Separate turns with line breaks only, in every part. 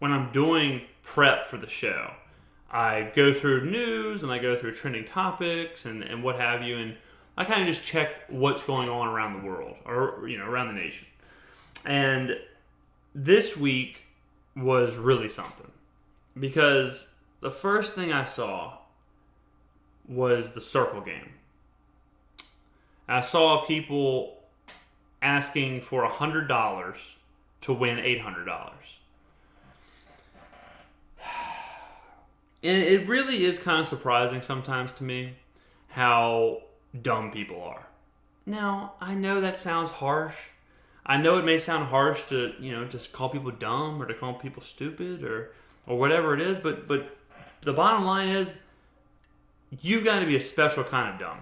when I'm doing prep for the show, I go through news and I go through trending topics and what have you, and I kind of just check what's going on around the world or around the nation. And this week was really something because the first thing I saw was the circle game. I saw people asking for $100 to win $800. And it really is kind of surprising sometimes to me how dumb people are. Now, I know that sounds harsh. I know it may sound harsh to, just call people dumb or to call people stupid or whatever it is, but the bottom line is you've got to be a special kind of dumb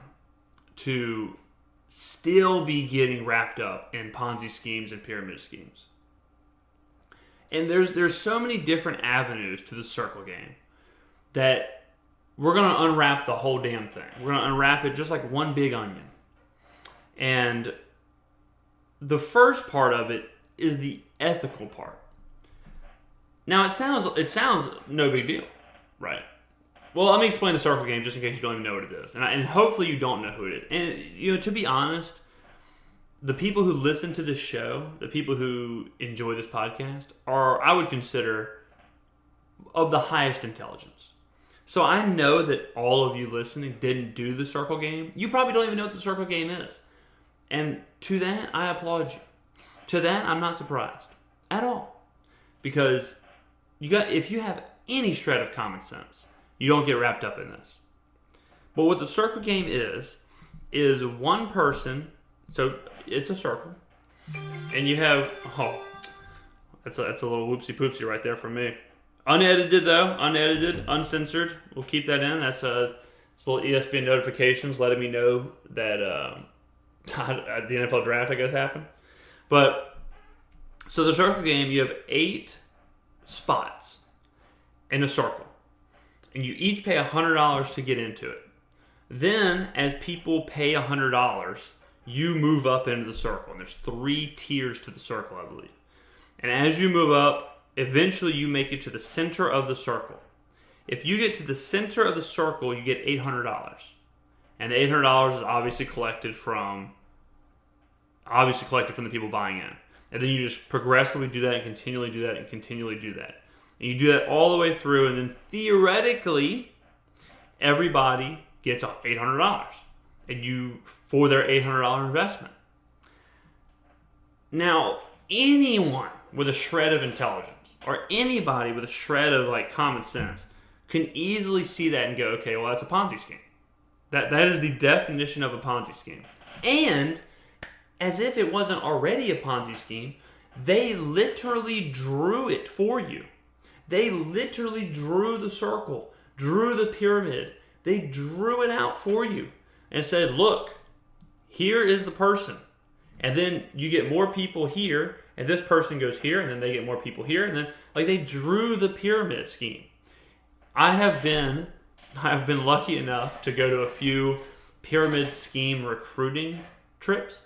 to still be getting wrapped up in Ponzi schemes and pyramid schemes. And there's so many different avenues to the circle game that we're going to unwrap the whole damn thing. We're going to unwrap it just like one big onion. And the first part of it is the ethical part. Now, it sounds no big deal, right? Well, let me explain the circle game just in case you don't even know what it is. And hopefully you don't know who it is. And, to be honest, the people who listen to this show, the people who enjoy this podcast, I would consider, of the highest intelligence. So I know that all of you listening didn't do the circle game. You probably don't even know what the circle game is. And to that, I applaud you. To that, I'm not surprised at all. Because if you have any shred of common sense, you don't get wrapped up in this. But what the circle game is one person, so it's a circle, and you have, that's a little whoopsie poopsie right there for me. Unedited though, uncensored. We'll keep that in. That's a little ESPN notifications letting me know that the NFL draft, I guess, happened. But so the circle game, you have 8 spots in a circle, and you each pay $100 to get into it. Then, as people pay $100, you move up into the circle, and there's 3 tiers to the circle, I believe. And as you move up, eventually you make it to the center of the circle. If you get to the center of the circle, you get $800. And the $800 is obviously collected from the people buying in. And then you just progressively do that and continually do that and continually do that. And you do that all the way through, and then theoretically, everybody gets $800 for their $800 investment. Now, anyone with a shred of intelligence or anybody with a shred of common sense can easily see that and go, okay, well, that's a Ponzi scheme. That is the definition of a Ponzi scheme. And as if it wasn't already a Ponzi scheme, they literally drew it for you. They literally drew the circle, drew the pyramid. They drew it out for you and said, look, here is the person. And then you get more people here, and this person goes here, and then they get more people here, and then they drew the pyramid scheme. I have been lucky enough to go to a few pyramid scheme recruiting trips,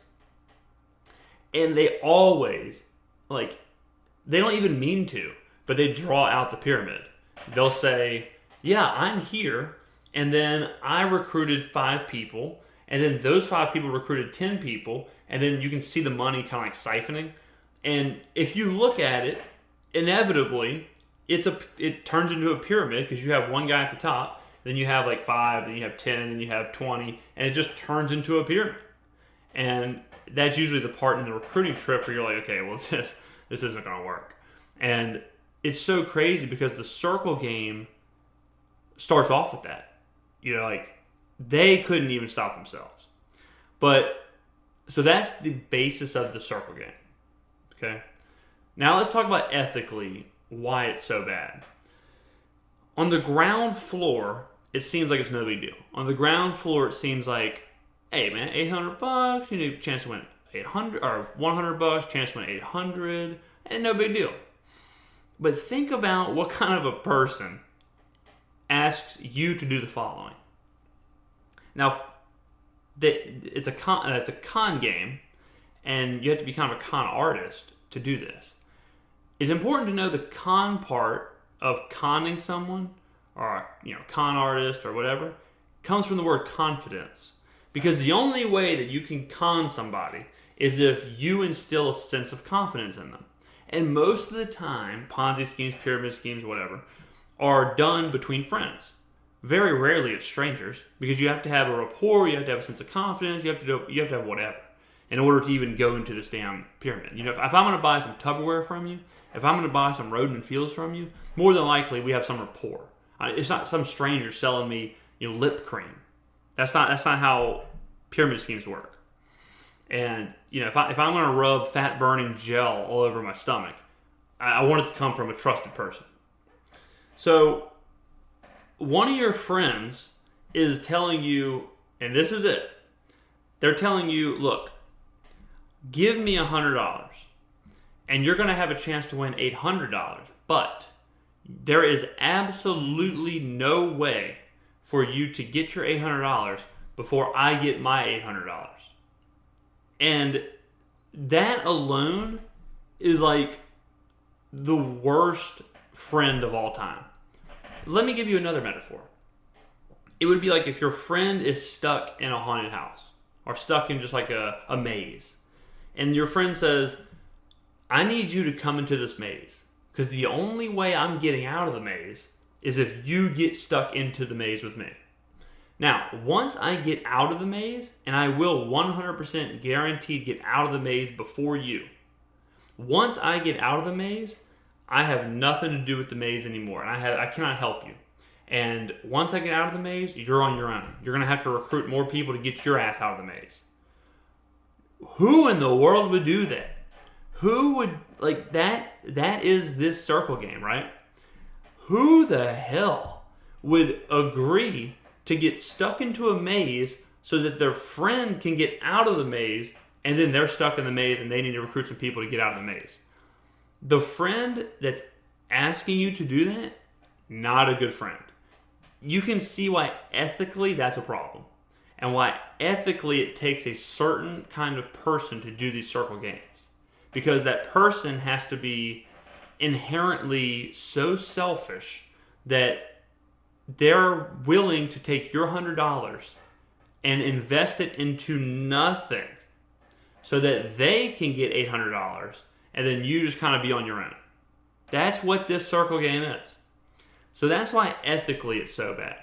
and they always they don't even mean to, but they draw out the pyramid. They'll say, yeah, I'm here, and then I recruited 5 people, and then those 5 people recruited 10 people, and then you can see the money kind of siphoning. And if you look at it, inevitably, it turns into a pyramid because you have one guy at the top, then you have 5, then you have 10, then you have 20, and it just turns into a pyramid. And that's usually the part in the recruiting trip where you're like, okay, well, this isn't going to work. And it's so crazy because the circle game starts off with that. They couldn't even stop themselves. But so that's the basis of the circle game. Okay? Now let's talk about ethically why it's so bad. On the ground floor, it seems like it's no big deal. On the ground floor, it seems like, hey man, $800, you need a chance to win 800 or $100, chance to win 800, and no big deal. But think about what kind of a person asks you to do the following. Now, it's a con game, and you have to be kind of a con artist to do this. it's important to know the con part of conning someone, or con artist or whatever, comes from the word confidence. Because the only way that you can con somebody is if you instill a sense of confidence in them. And most of the time, Ponzi schemes, pyramid schemes, whatever, are done between friends. Very rarely it's strangers, because you have to have a rapport, you have to have a sense of confidence, you have to have whatever in order to even go into this damn pyramid. If I'm going to buy some Tupperware from you, if I'm going to buy some Roden and Fields from you, more than likely we have some rapport. It's not some stranger selling me lip cream. That's not how pyramid schemes work. And if I'm going to rub fat burning gel all over my stomach, I want it to come from a trusted person. So one of your friends is telling you, and this is it, they're telling you, look, give me $100 and you're going to have a chance to win $800, but there is absolutely no way for you to get your $800 before I get my $800. And that alone is like the worst friend of all time. Let me give you another metaphor. It would be like if your friend is stuck in a haunted house or stuck in just like a maze. And your friend says, I need you to come into this maze because the only way I'm getting out of the maze is if you get stuck into the maze with me. Now, once I get out of the maze, and I will 100% guaranteed get out of the maze before you. Once I get out of the maze, I have nothing to do with the maze anymore, and I cannot help you. And once I get out of the maze, you're on your own. You're going to have to recruit more people to get your ass out of the maze. Who in the world would do that? Who would, like, that is this circle game, right? Who the hell would agree to get stuck into a maze so that their friend can get out of the maze, and then they're stuck in the maze and they need to recruit some people to get out of the maze? The friend that's asking you to do that, not a good friend. You can see why ethically that's a problem, and why ethically it takes a certain kind of person to do these circle games. Because that person has to be inherently so selfish that they're willing to take your $100 and invest it into nothing so that they can get $800 and then you just kind of be on your own. That's what this circle game is. So that's why ethically it's so bad.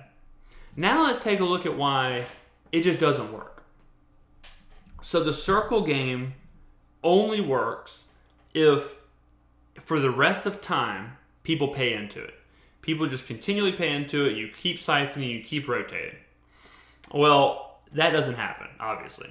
Now let's take a look at why it just doesn't work. So the circle game only works if for the rest of time people pay into it. People just continually pay into it. You keep siphoning, you keep rotating. Well, that doesn't happen, obviously.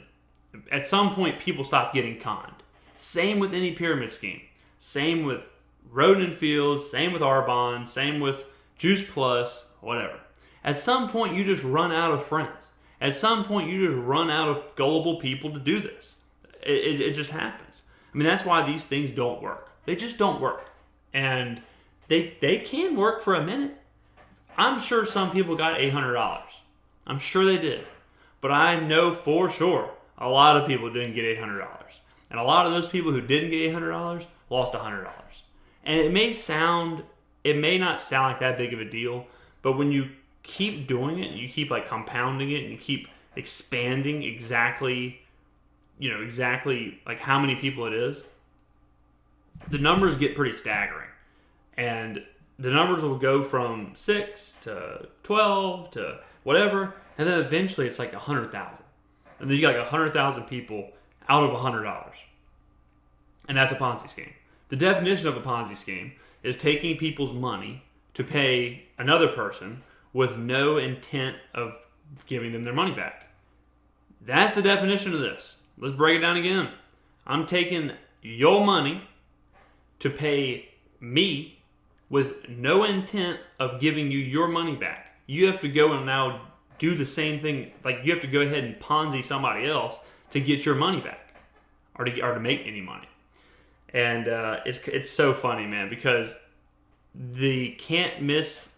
At some point, people stop getting conned. Same with any pyramid scheme. Same with Roden and Fields. Same with Arbonne. Same with Juice Plus. Whatever. At some point, you just run out of friends. At some point, you just run out of gullible people to do this. It just happens. I mean, that's why these things don't work. They just don't work. And they can work for a minute. I'm sure some people got $800. I'm sure they did. But I know for sure a lot of people didn't get $800. And a lot of those people who didn't get $800 lost $100. And it may not sound like that big of a deal, but when you keep doing it, you keep like compounding it, and you keep expanding exactly like how many people it is, the numbers get pretty staggering. And the numbers will go from 6 to 12 to whatever, and then eventually it's like 100,000. And then you got like 100,000 people out of $100. And that's a Ponzi scheme. The definition of a Ponzi scheme is taking people's money to pay another person with no intent of giving them their money back. That's the definition of this. Let's break it down again. I'm taking your money to pay me with no intent of giving you your money back. You have to go and now do the same thing. Like, you have to go ahead and Ponzi somebody else to get your money back, or to make any money. And it's so funny, man, because the can't miss,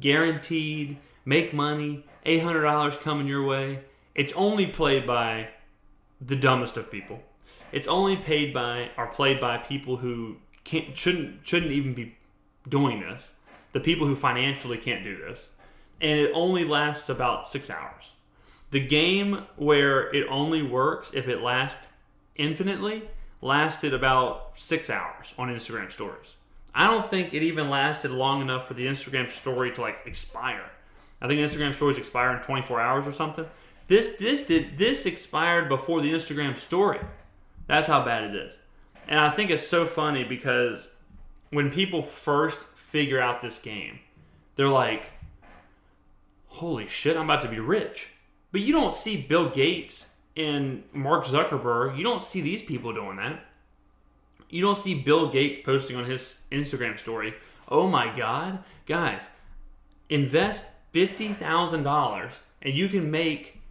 guaranteed, make money, $800 coming your way. It's only played by the dumbest of people. It's only played by people who shouldn't even be doing this. The people who financially can't do this. And it only lasts about 6 hours. The game where it only works if it lasts infinitely lasted about 6 hours on Instagram stories. I don't think it even lasted long enough for the Instagram story to expire. I think Instagram stories expire in 24 hours or something. This expired before the Instagram story. That's how bad it is. And I think it's so funny because when people first figure out this game, they're like, holy shit, I'm about to be rich. But you don't see Bill Gates and Mark Zuckerberg. You don't see these people doing that. You don't see Bill Gates posting on his Instagram story, oh my God, guys, invest $50,000 and you can make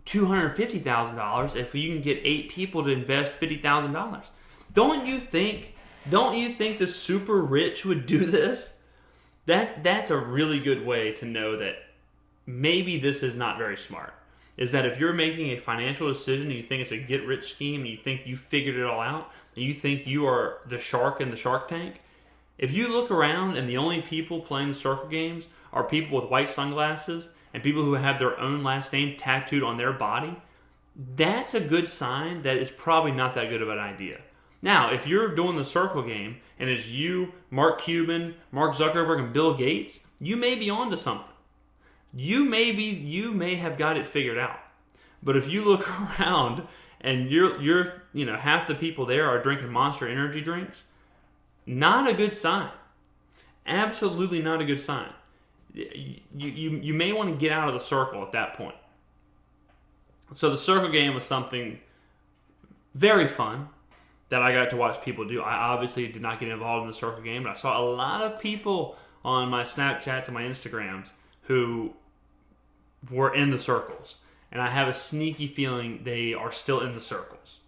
$250,000 if you can get 8 people to invest $50,000. Don't you think the super rich would do this? That's a really good way to know that maybe this is not very smart. Is that if you're making a financial decision and you think it's a get-rich scheme and you think you figured it all out and you think you are the shark in the Shark Tank, if you look around and the only people playing the circle games are people with white sunglasses and people who have their own last name tattooed on their body, that's a good sign that it's probably not that good of an idea. Now, if you're doing the circle game and it's you, Mark Cuban, Mark Zuckerberg, and Bill Gates, you may be onto something. You may have got it figured out. But if you look around and you're half the people there are drinking Monster energy drinks, not a good sign. Absolutely not a good sign. You may want to get out of the circle at that point. So the circle game was something very fun that I got to watch people do. I obviously did not get involved in the circle game, but I saw a lot of people on my Snapchats and my Instagrams who were in the circles. And I have a sneaky feeling they are still in the circles.